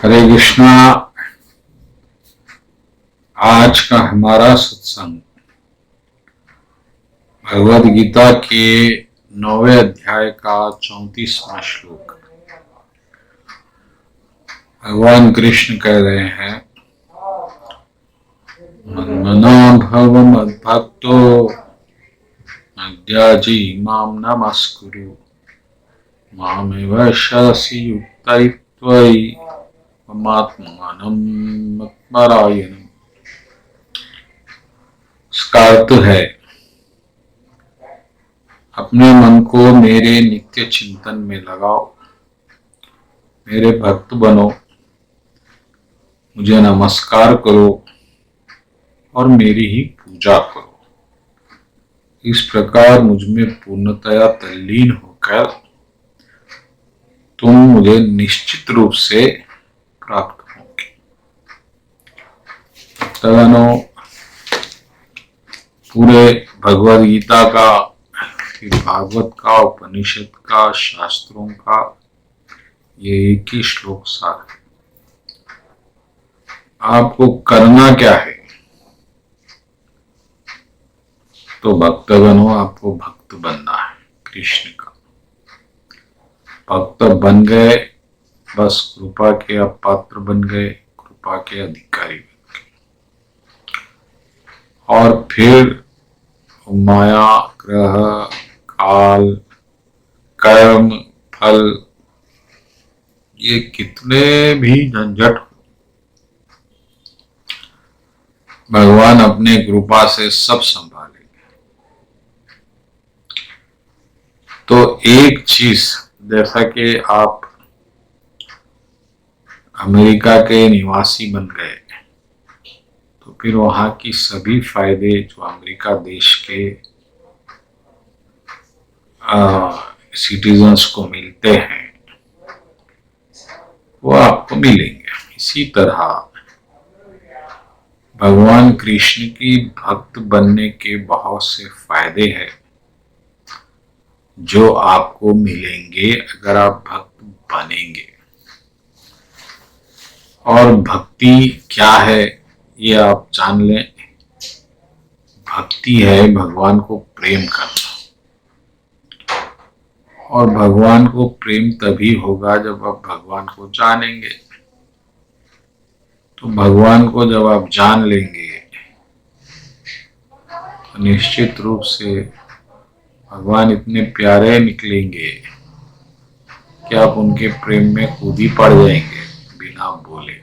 हरे कृष्णा। आज का हमारा सत्संग भगवद गीता के 9वें अध्याय का 34वां श्लोक। भगवान कृष्ण कह रहे हैं, मन्मनो भव मद्भक्तो मद्याजी माम नमस्कुरु मामेव शरसि युक्तैत्वयि ममात्मानं मत्परायणम्। इसका अर्थ है, अपने मन को मेरे नित्य चिंतन में लगाओ, मेरे भक्त बनो, मुझे नमस्कार करो और मेरी ही पूजा करो। इस प्रकार मुझ में पूर्णतया तल्लीन होकर तुम मुझे निश्चित रूप से प्राप्त होंगे। भक्तगणों, पूरे भगवद गीता का, फिर भागवत का, उपनिषद का, शास्त्रों का ये एक ही श्लोक सार है। आपको करना क्या है? तो भक्तगणों, आपको भक्त बनना है कृष्ण का। भक्त बन गए, बस कृपा के अब पात्र बन गए, कृपा के अधिकारी बन गए। और फिर माया, ग्रह, काल, कर्म, फल, ये कितने भी झंझट भगवान अपने कृपा से सब संभालेंगे। तो एक चीज, जैसा कि आप अमेरिका के निवासी बन गए तो फिर वहां की सभी फायदे जो अमेरिका देश के सिटीजन्स को मिलते हैं वो आपको मिलेंगे। इसी तरह भगवान कृष्ण की भक्त बनने के बहुत से फायदे हैं जो आपको मिलेंगे अगर आप भक्त बनेंगे। और भक्ति क्या है ये आप जान लें। भक्ति है भगवान को प्रेम करना, और भगवान को प्रेम तभी होगा जब आप भगवान को जानेंगे। तो भगवान को जब आप जान लेंगे तो निश्चित रूप से भगवान इतने प्यारे निकलेंगे कि आप उनके प्रेम में खुद ही पड़ जाएंगे बिना बोले।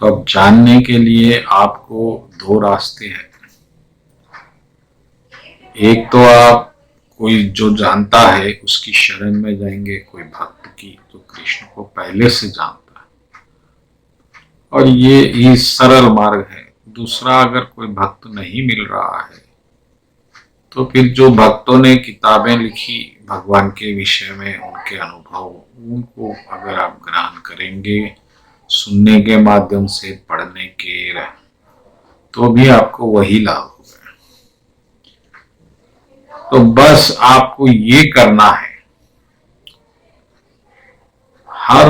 तो अब जानने के लिए आपको दो रास्ते हैं। एक तो आप कोई जो जानता है उसकी शरण में जाएंगे, कोई भक्त की तो कृष्ण को पहले से जानता है, और ये सरल मार्ग है। दूसरा, अगर कोई भक्त नहीं मिल रहा है तो फिर जो भक्तों ने किताबें लिखी भगवान के विषय में, उनके अनुभव, उनको अगर आप ग्रहण करेंगे, सुनने के माध्यम से, पढ़ने के, तो भी आपको वही लाभ होगा। तो बस आपको ये करना है, हर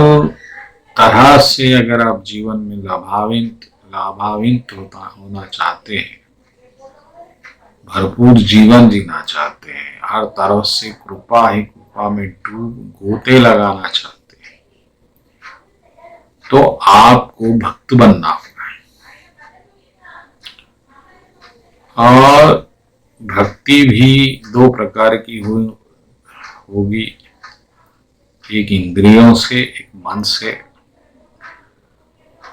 तरह से अगर आप जीवन में लाभान्वित होना चाहते हैं, भरपूर जीवन जीना चाहते हैं, हर तरफ से कृपा ही कृपा में गोते लगाना चाहते हैं, तो आपको भक्त बनना होगा। और भक्ति भी दो प्रकार की होगी, एक इंद्रियों से, एक मन से।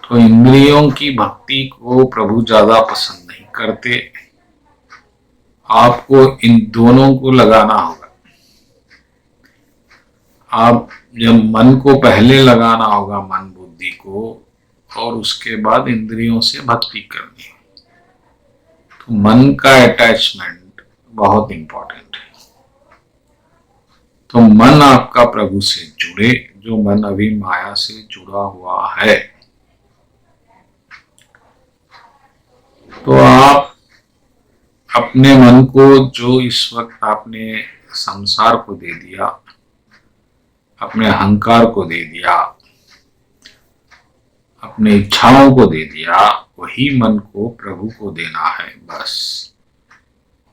तो इंद्रियों की भक्ति को प्रभु ज्यादा पसंद नहीं करते। आपको इन दोनों को लगाना होगा। आप जब मन को पहले लगाना होगा, मन बुद्धि को, और उसके बाद इंद्रियों से भक्ति करनी है। तो मन का अटैचमेंट बहुत इंपॉर्टेंट है। तो मन आपका प्रभु से जुड़े, जो मन अभी माया से जुड़ा हुआ है। तो आप अपने मन को, जो इस वक्त आपने संसार को दे दिया, अपने अहंकार को दे दिया, अपनी इच्छाओं को दे दिया, वही मन को प्रभु को देना है बस।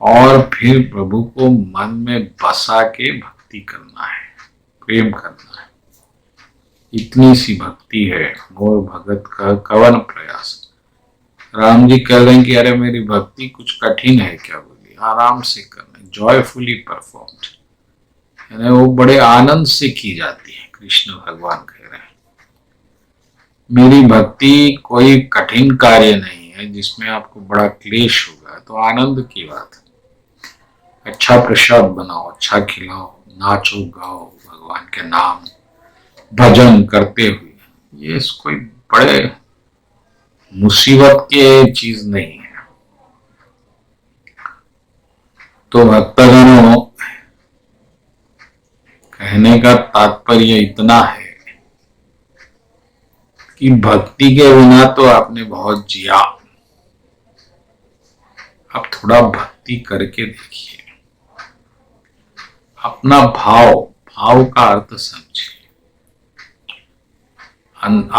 और फिर प्रभु को मन में बसा के भक्ति करना है, प्रेम करना है। इतनी सी भक्ति है। मोर भगत का कवन प्रयास। राम जी कह रहे हैं कि अरे मेरी भक्ति कुछ कठिन है क्या? बोली आराम से करना, जॉयफुली परफॉर्म्ड, यानी वो बड़े आनंद से की जाती है। कृष्ण भगवान कह रहे हैं मेरी भक्ति कोई कठिन कार्य नहीं है जिसमें आपको बड़ा क्लेश होगा, तो आनंद की बात है। अच्छा प्रसाद बनाओ, अच्छा खिलाओ, नाचो गाओ भगवान के नाम, भजन करते हुए, ये कोई बड़े मुसीबत के चीज नहीं है। तो भक्तगणों, कहने का तात्पर्य इतना है कि भक्ति के बिना तो आपने बहुत जिया, आप थोड़ा भक्ति करके देखिए। अपना भाव, भाव का अर्थ समझिए।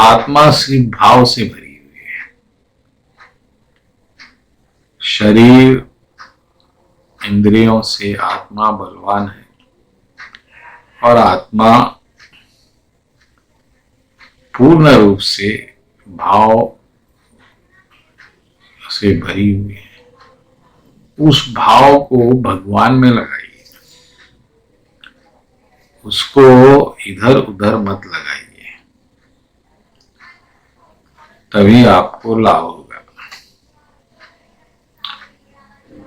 आत्मा सिर्फ भाव से भरी हुई है। शरीर इंद्रियों से आत्मा बलवान है और आत्मा पूर्ण रूप से भाव से भरी हुई है। उस भाव को भगवान में लगाइए, उसको इधर उधर मत लगाइए, तभी आपको लाभ होगा।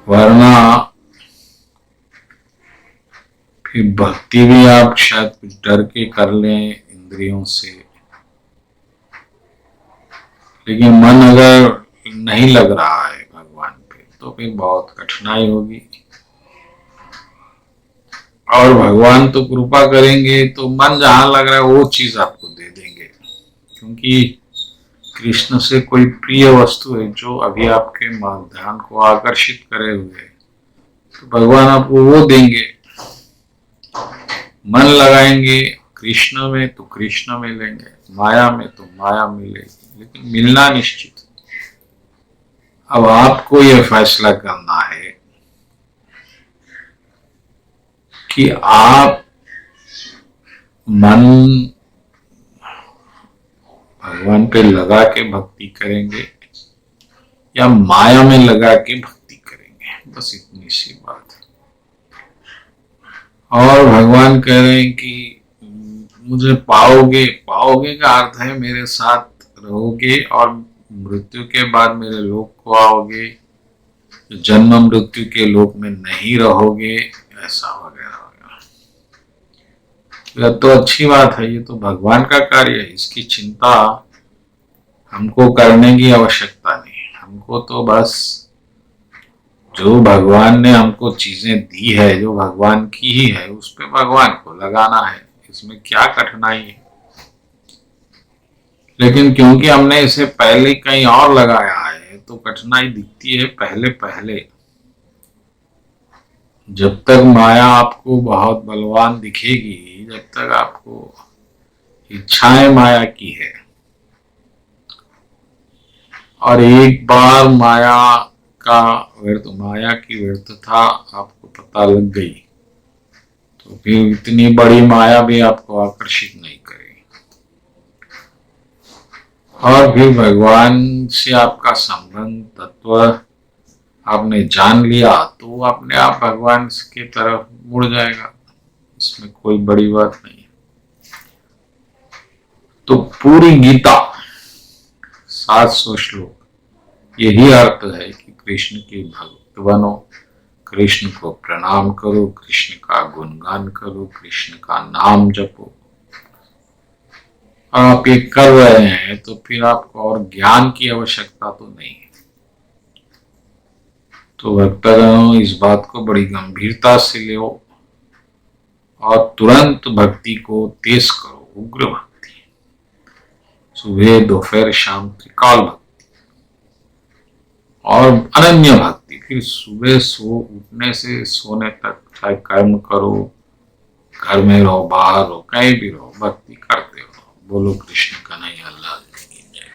वरना फिर भक्ति भी आप शायद कुछ डर के कर लें इंद्रियों से, लेकिन मन अगर नहीं लग रहा है भगवान पे तो फिर बहुत कठिनाई होगी। और भगवान तो कृपा करेंगे तो मन जहां लग रहा है वो चीज आपको दे देंगे, क्योंकि कृष्ण से कोई प्रिय वस्तु है जो अभी आपके ध्यान को आकर्षित करे हुए, तो भगवान आपको वो देंगे। मन लगाएंगे कृष्ण में तो कृष्ण मिलेंगे, माया में तो माया मिलेगी, लेकिन मिलना निश्चित। अब आपको यह फैसला करना है कि आप मन भगवान पे लगा के भक्ति करेंगे या माया में लगा के भक्ति करेंगे, बस इतनी सी बात है। और भगवान कह रहे हैं कि मुझे पाओगे, पाओगे का अर्थ है मेरे साथ रहोगे और मृत्यु के बाद मेरे लोक को आओगे, जन्म मृत्यु के लोक में नहीं रहोगे, ऐसा वगैरह वगैरह। यह तो अच्छी बात है, ये तो भगवान का कार्य है, इसकी चिंता हमको करने की आवश्यकता नहीं। हमको तो बस जो भगवान ने हमको चीजें दी है, जो भगवान की ही है, उस पे भगवान को लगाना है। इसमें क्या कठिनाई है? लेकिन क्योंकि हमने इसे पहले कहीं और लगाया है तो कठिनाई दिखती है पहले पहले। जब तक माया आपको बहुत बलवान दिखेगी, जब तक आपको इच्छाएं माया की है, और एक बार माया का माया की व्यर्थता आपको पता लग गई तो फिर इतनी बड़ी माया भी आपको आकर्षित नहीं करेगी। और फिर भगवान से आपका संबंध तत्व आपने जान लिया तो अपने आप भगवान के तरफ मुड़ जाएगा, इसमें कोई बड़ी बात नहीं है। तो पूरी गीता 700 श्लोक यही अर्थ है कि कृष्ण के भक्त बनो, कृष्ण को प्रणाम करो, कृष्ण का गुणगान करो, कृष्ण का नाम जपो। आप ये कर रहे हैं तो फिर आपको और ज्ञान की आवश्यकता तो नहीं है। तो भक्तगणों, इस बात को बड़ी गंभीरता से लो और तुरंत भक्ति को तेज करो, उग्र भक्ति, सुबह दोपहर शाम त्रिकाल भक्ति और अनन्य भक्ति। फिर सुबह उठने से सोने तक चाहे कर्म करो, घर में रहो, बाहर रहो, कहीं भी रहो, भक्ति करते रहो। बोलो कृष्ण कन्हैया।